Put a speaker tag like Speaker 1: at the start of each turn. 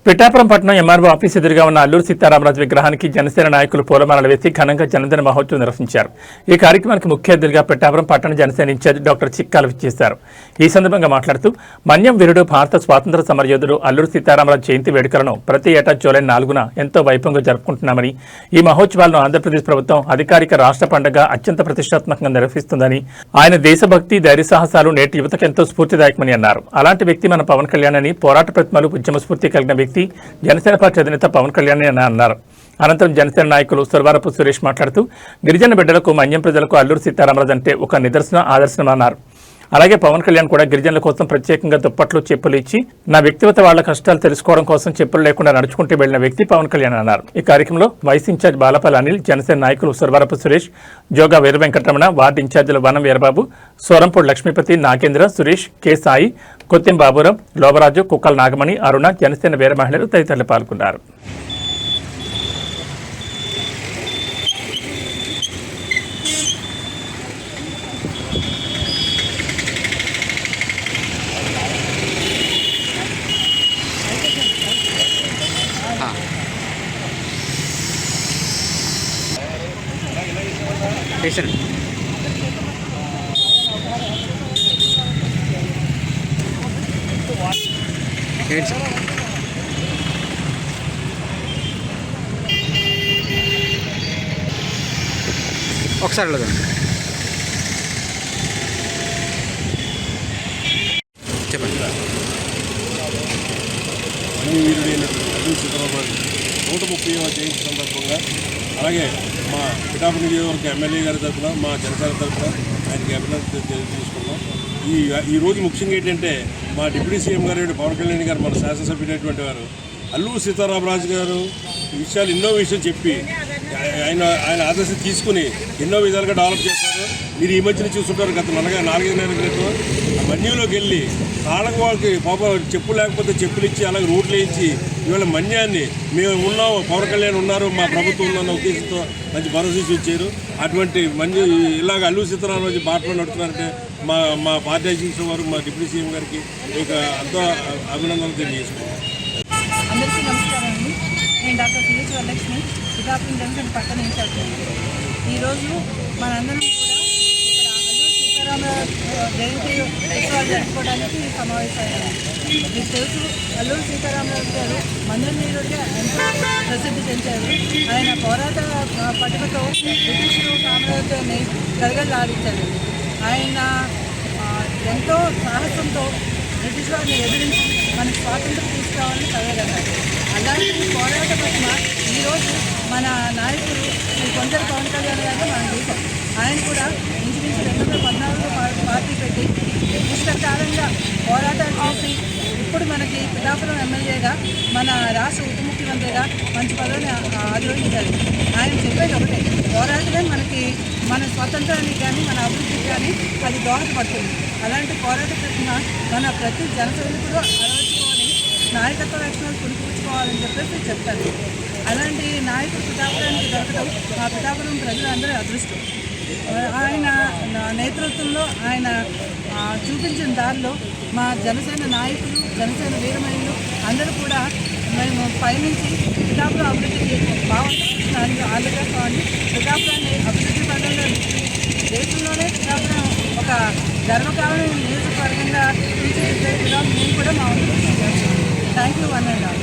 Speaker 1: పిఠాపురం పట్టణం MRO office ఎదురుగా ఉన్న అల్లూరు సీతారామరాజు విగ్రహానికి జనసేన నాయకులు పూలమాలలు వేసి ఘనంగా జన్మదిన మహోత్సవం నిర్వహించారు. ఈ కార్యక్రమానికి ముఖ్య అతిథిగా పిఠాపురం పట్టణ జనసేన ఇన్ఛార్జ్ డాక్టర్ చిక్కాలు విచ్చేశారు. ఈ సందర్భంగా మాట్లాడుతూ మన్యం వీరుడు భారత స్వాతంత్ర సమరయోధుడు అల్లూరు సీతారామరాజు జయంతి వేడుకలను ప్రతి ఏటా జూలై 4న ఎంతో వైభవంగా జరుపుకుంటున్నామని, ఈ మహోత్సవాలను ఆంధ్రప్రదేశ్ ప్రభుత్వం అధికారిక రాష్ట్ర పండుగ అత్యంత ప్రతిష్టాత్మకంగా నిర్వహిస్తుందని, ఆయన దేశభక్తి ధైర్య సాహసాలు నేటి యువతకు ఎంతో స్ఫూర్తిదాయకమని అన్నారు. అలాంటి వ్యక్తి మన పవన్ కళ్యాణ్ అని, పోరాట ప్రతిమలు ఉద్యమ స్ఫూర్తి కలిగిన వ్యక్తి జనసేన పార్టీ అధినేత పవన్ కళ్యాణ్ అని అన్నారు. అనంతరం జనసేన నాయకులు సురవరపు సురేష్ మాట్లాడుతూ గిరిజన బిడ్డలకు, మన్యం ప్రజలకు అల్లూరు సీతారామరాజు అంటే ఒక నిదర్శన ఆదర్శనం అన్నారు. అలాగే పవన్ కళ్యాణ్ కూడా గిరిజనుల కోసం ప్రత్యేకంగా దుప్పట్లు, చెప్పులు ఇచ్చి నా వ్యక్తిగత వాళ్ల కష్టాలు తెలుసుకోవడం కోసం చెప్పులు లేకుండా నడుచుకుంటూ వెళ్లిన వ్యక్తి పవన్ కళ్యాణ్ అన్నారు. ఈ కార్యక్రమంలో వైస్ ఇన్ఛార్జ్ బాలపల్లి అనిల్, జనసేన నాయకులు సురవరపు సురేష్, జోగా వీర వెంకటరమణ, వార్డు ఇన్ఛార్జీలు వనం వీరబాబు, సోరంపూడి లక్ష్మీపతి, నాగేంద్ర, సురేష్, కె సాయి, కొత్తెం బాబురాం, లోబరాజు, కుక్కల నాగమణి, అరుణ, జనసేన వీర మహిళలు తదితరులు పాల్గొన్నారు.
Speaker 2: ఒకసారి చెప్పండి.
Speaker 3: అల్లూరు సీతారామరాజు 130వ జయంతి సందర్భంగా, అలాగే మా పిఠాపురం నియోజకవర్గ ఎమ్మెల్యే గారి తరఫున, మా జనసేన తరఫున ఆయనకి అభినందనలు తెలియజేసుకున్నాం. ఈరోజు ముఖ్యంగా ఏంటంటే మా డిప్యూటీ సీఎం గారు పవన్ కళ్యాణ్ గారు, మన శాసనసభ్యుడైనటువంటి వారు అల్లూరు సీతారామరాజు గారు విషయాలు ఎన్నో విషయాలు చెప్పి ఆయన ఆదర్శం తీసుకుని ఎన్నో విధాలుగా డెవలప్ చేశారు. మీరు ఈ మధ్యన చూస్తుంటారు, గత 4-5 నెలల క్రితం మన్యంలోకి వెళ్ళి తాళకు వాళ్ళకి పాప చెప్పులు లేకపోతే చెప్పులు ఇచ్చి, అలాగే రోడ్లు వేయించి ఇవాళ మన్యాన్ని మేము ఉన్నాము, పవన్ కళ్యాణ్ ఉన్నారు, మా ప్రభుత్వం ఉందన్న ఉద్దేశంతో మంచి భరోసా ఇచ్చారు. అటువంటి మంచి ఇలాగ అల్లూరు సీతారామరాజు బాటలో నడుతున్నారంటే మా పార్టీ అధ్యక్షుల వారు, మా డిప్యూటీ సీఎం గారికి ఎంతో అభినందనలు తెలియజేసుకున్నాం.
Speaker 4: అందరికీ నమస్కారం అండి. నేను doctor CH Varalakshmi, Pithapuram junction పక్కన ఇన్ఛార్జ్. ఈరోజు మనందరం కూడా ఇక్కడ అల్లూరు సీతారామరాజు జయంతి ఉత్సవాలు జరుపుకోవడానికి సమావేశమయ్యారు. మీకు తెలుసు, అల్లూరు సీతారామరాజు గారు మన్యం వీరుడిగా ఎంతో ప్రసిద్ధి చెందారు. ఆయన పోరాట పటిమతో బ్రిటిష్ సామ్రాజ్యాన్ని గడగడలాడించారు. ఆయన ఎంతో సాహసంతో బ్రిటిష్ వారిని ఎదిరించి మనకు స్వాతంత్రం తీసుకురావాలని కలగన్నారు. అలాంటి పోరాట పట్ల ఈరోజు మన నాయకులు కొందరు పవన్ కళ్యాణ్ గారు మనం చూసాం. ఆయన కూడా ఇంచుమించు 2014 పార్టీ పెట్టి పుష్కరకాలంగా పోరాటాలు చేసి ఇప్పుడు మనకి పిఠాపురం ఎమ్మెల్యేగా, మన రాష్ట్ర ఉప ముఖ్యమంత్రిగా మంచి పదవిని అధిరోహించారు. ఆయన చెప్పేది ఒకటే, పోరాటమే మనకి మన స్వాతంత్రానికి కానీ మన అభివృద్ధికి కానీ అది దోహదపడుతుంది. అలాంటి పోరాట ప్రతిమ మన ప్రతి జనసైనికుడు అలవర్చుకొని నాయకత్వ లక్షణాలు పురిపూర్చుకోవాలని చెప్పేసి చెప్తారు. అలాంటి నాయకుడు పిఠాపురానికి దొరకడం మా పిఠాపురం ప్రజలందరూ అదృష్టం. ఆయన నేతృత్వంలో, ఆయన చూపించిన దారిలో మా జనసేన నాయకులు, జనసేన వీరమహిళలు అందరూ కూడా మేము పయనించి పిఠాపురం అభివృద్ధికి బాగుంటుంది ఆలోచిస్తామని, పిఠాపురాన్ని అభివృద్ధి పదంలో దేశంలోనే పిఠాపురం ఒక గర్వకారణం నియోజకవర్గంగా తీర్చిదిద్దేలా మేము కూడా మా వంతు కృషి చేస్తాం. Thank you one and all.